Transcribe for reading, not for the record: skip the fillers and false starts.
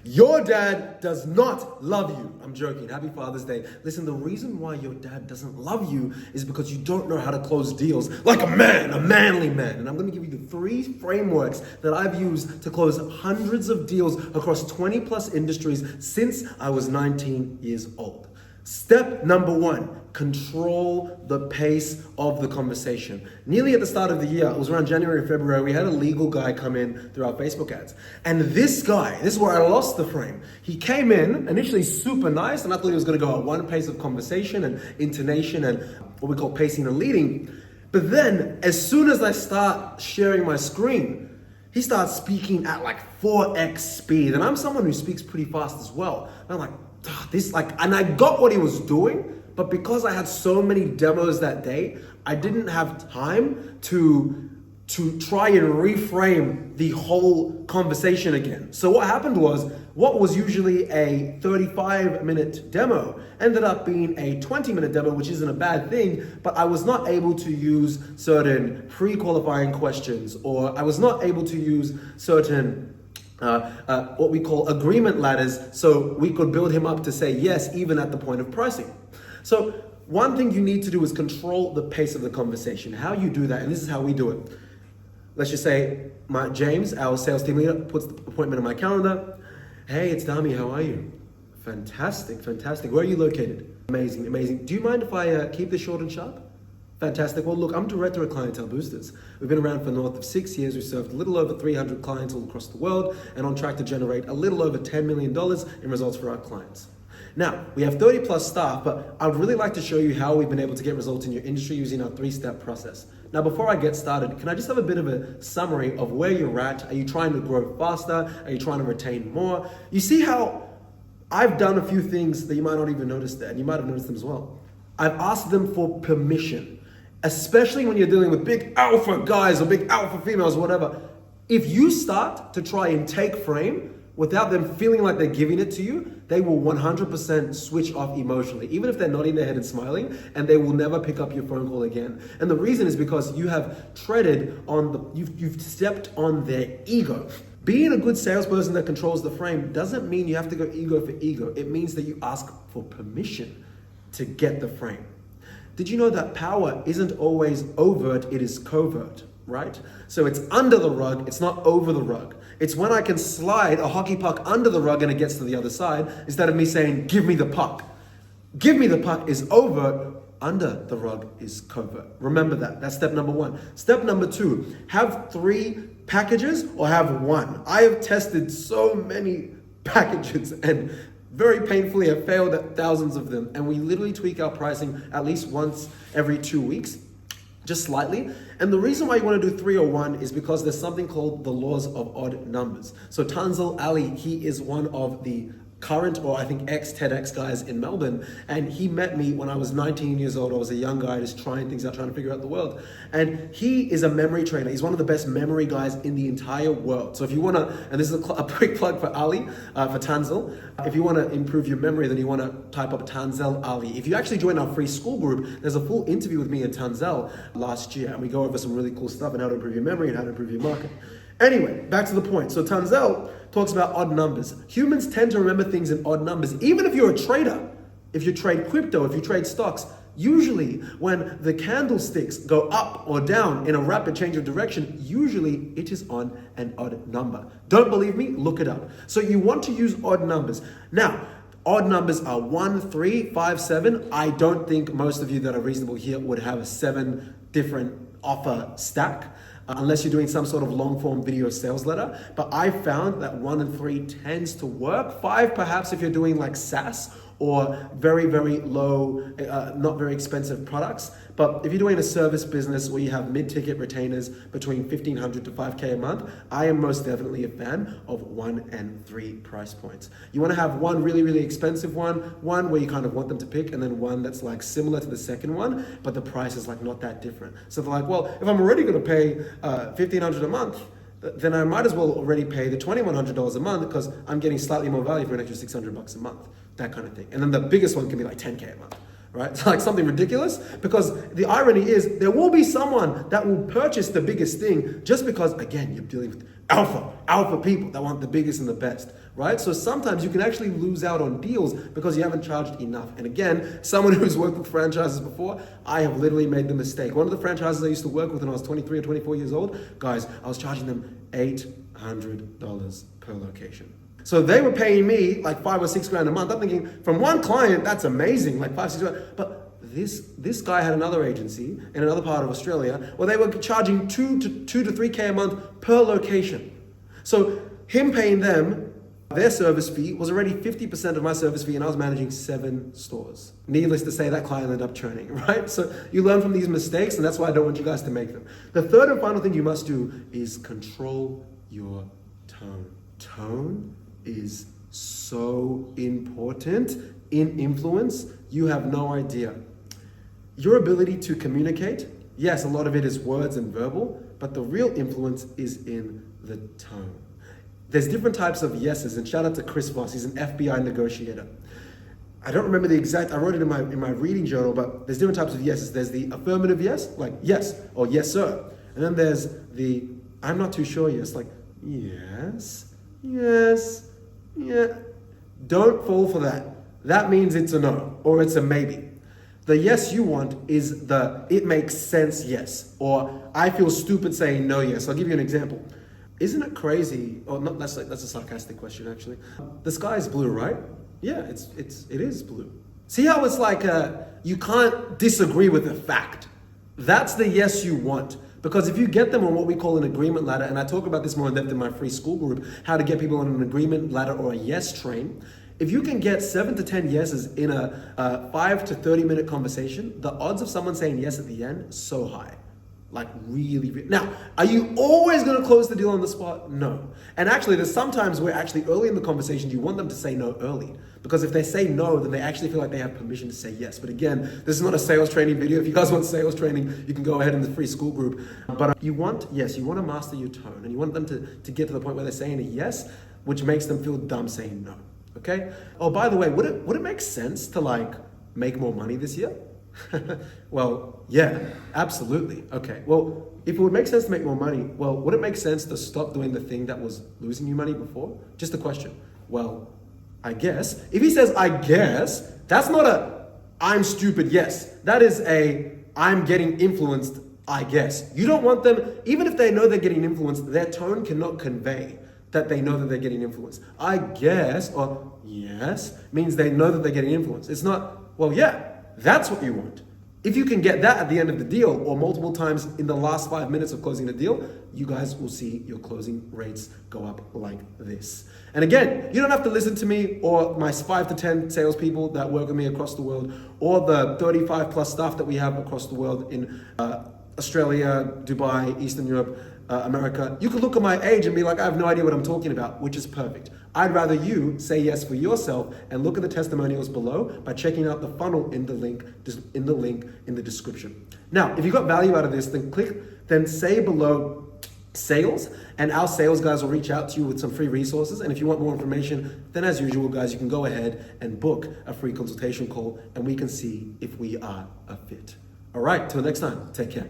Your dad does not love you. I'm joking. Happy Father's Day. Listen, the reason why your dad doesn't love you is because you don't know how to close deals like a man, a manly man. And I'm going to give you the 3 frameworks that I've used to close hundreds of deals across 20 plus industries since I was 19 years old. Step number 1, control the pace of the conversation. Nearly at the start of the year, it was around January and February, we had a legal guy come in through our Facebook ads. And this guy, this is where I lost the frame. He came in initially super nice, and I thought he was gonna go at one pace of conversation and intonation and what we call pacing and leading. But then, as soon as I start sharing my screen, he starts speaking at like 4x speed. And I'm someone who speaks pretty fast as well. And I'm like, and I got what he was doing, but because I had so many demos that day, I didn't have time to try and reframe the whole conversation again. So what happened was, what was usually a 35-minute demo ended up being a 20-minute demo, which isn't a bad thing, but I was not able to use certain pre-qualifying questions, or I was not able to use certain what we call agreement ladders, so we could build him up to say yes, even at the point of pricing. So one thing you need to do is control the pace of the conversation. How you do that, and this is how we do it. Let's just say James, our sales team leader, puts the appointment in my calendar. Hey, it's Dami, how are you? Fantastic, fantastic. Where are you located? Amazing, amazing. Do you mind if I keep this short and sharp? Fantastic. Well, look, I'm Director of Clientele Boosters. We've been around for north of 6 years. We've served a little over 300 clients all across the world and on track to generate a little over $10 million in results for our clients. Now, we have 30 plus staff, but I'd really like to show you how we've been able to get results in your industry using our 3-step process. Now, before I get started, can I just have a bit of a summary of where you're at? Are you trying to grow faster? Are you trying to retain more? You see how I've done a few things that you might not even notice there, and you might have noticed them as well. I've asked them for permission. Especially when you're dealing with big alpha guys or big alpha females or whatever. If you start to try and take frame without them feeling like they're giving it to you, they will 100% switch off emotionally, even if they're nodding their head and smiling, and they will never pick up your phone call again. And the reason is because you have treaded on you've stepped on their ego. Being a good salesperson that controls the frame doesn't mean you have to go ego for ego. It means that you ask for permission to get the frame. Did you know that power isn't always overt, it is covert, right? So it's under the rug, it's not over the rug. It's when I can slide a hockey puck under the rug and it gets to the other side, instead of me saying, give me the puck. Give me the puck is overt, under the rug is covert. Remember that, that's step number 1. Step number 2, have 3 packages or have 1. I have tested so many packages and very painfully have failed at thousands of them, and we literally tweak our pricing at least once every 2 weeks, just slightly. And the reason why you want to do 3 or 1 is because there's something called the laws of odd numbers. So Tanzil Ali, he is one of the current, or I think ex-TEDx guys in Melbourne, and he met me when I was 19 years old. I was a young guy just trying things out, trying to figure out the world. And he is a memory trainer. He's one of the best memory guys in the entire world. So if you want to, and this is a quick plug for Ali, for Tanzil, if you want to improve your memory, then you want to type up Tanzil Ali. If you actually join our free Skool group, there's a full interview with me and Tanzil last year, and we go over some really cool stuff on how to improve your memory and how to improve your market. Anyway, back to the point. So Tanzil talks about odd numbers. Humans tend to remember things in odd numbers. Even if you're a trader, if you trade crypto, if you trade stocks, usually when the candlesticks go up or down in a rapid change of direction, usually it is on an odd number. Don't believe me? Look it up. So you want to use odd numbers. Now, odd numbers are 1, 3, 5, 7. I don't think most of you that are reasonable here would have a 7 different offer stack. Unless you're doing some sort of long form video sales letter. But I found that 1 and 3 tends to work. 5 perhaps if you're doing like SaaS or very, very low, not very expensive products. But if you're doing a service business where you have mid-ticket retainers between $1,500 to $5K a month, I am most definitely a fan of 1 and 3 price points. You want to have one really, really expensive one where you kind of want them to pick, and then one that's like similar to the second one, but the price is like not that different. So they're like, well, if I'm already going to pay $1,500 a month, then I might as well already pay the $2,100 a month because I'm getting slightly more value for an extra $600 a month, that kind of thing. And then the biggest one can be like $10K a month. right? It's like something ridiculous, because the irony is there will be someone that will purchase the biggest thing just because, again, you're dealing with alpha people that want the biggest and the best, right? So sometimes you can actually lose out on deals because you haven't charged enough. And again, someone who's worked with franchises before, I have literally made the mistake. One of the franchises I used to work with when I was 23 or 24 years old, guys, I was charging them $800 per location. So they were paying me like $5 or $6 grand a month. I'm thinking, from one client, that's amazing, like $5, $6 grand. But this guy had another agency in another part of Australia where they were charging two to 3K a month per location. So him paying them their service fee was already 50% of my service fee, and I was managing 7 stores. Needless to say, that client ended up churning, right? So you learn from these mistakes, and that's why I don't want you guys to make them. The third and final thing you must do is control your tone. Tone is so important in influence. You have no idea. Your ability to communicate, yes, a lot of it is words and verbal, but the real influence is in the tone. There's different types of yeses, and shout out to Chris Voss, he's an FBI negotiator. I don't remember the exact, I wrote it in my reading journal, but there's different types of yeses. There's the affirmative yes, like yes, or yes sir. And then there's the I'm not too sure yes, like yes, yes, yeah. Don't fall for that. That means it's a no, or it's a maybe. The yes you want is the it makes sense yes, or I feel stupid saying no yes. I'll give you an example. Isn't it crazy? Or not, that's a sarcastic question actually. The sky is blue, right? Yeah, it is blue. See how it's like you can't disagree with the fact. That's the yes you want. Because if you get them on what we call an agreement ladder, and I talk about this more in depth in my free Skool group, how to get people on an agreement ladder or a yes train. If you can get 7 to 10 yeses in a 5 to 30 minute conversation, the odds of someone saying yes at the end, so high. Like really. Now, are you always going to close the deal on the spot? No. And actually, there's sometimes where actually early in the conversation, you want them to say no early. Because if they say no, then they actually feel like they have permission to say yes. But again, this is not a sales training video. If you guys want sales training, you can go ahead in the free Skool group. But you want to master your tone. And you want them to get to the point where they're saying a yes, which makes them feel dumb saying no. Okay? Oh, by the way, would it make sense to like make more money this year? Well, yeah, absolutely. Okay, well, if it would make sense to make more money, well, would it make sense to stop doing the thing that was losing you money before? Just a question. Well, I guess. If he says, I guess, that's not a I'm stupid yes. That is a I'm getting influenced, I guess. You don't want them, even if they know they're getting influenced, their tone cannot convey that they know that they're getting influenced. I guess, or yes, means they know that they're getting influenced. It's not, well, yeah. That's what you want. If you can get that at the end of the deal or multiple times in the last 5 minutes of closing the deal, you guys will see your closing rates go up like this. And again, you don't have to listen to me or my 5 to 10 salespeople that work with me across the world, or the 35 plus staff that we have across the world in Australia, Dubai, Eastern Europe, America. You could look at my age and be like, I have no idea what I'm talking about, which is perfect. I'd rather you say yes for yourself and look at the testimonials below by checking out the funnel in the link in the description. Now, if you got value out of this, then say below sales, and our sales guys will reach out to you with some free resources. And if you want more information, then as usual, guys, you can go ahead and book a free consultation call, and we can see if we are a fit. All right, till next time, take care.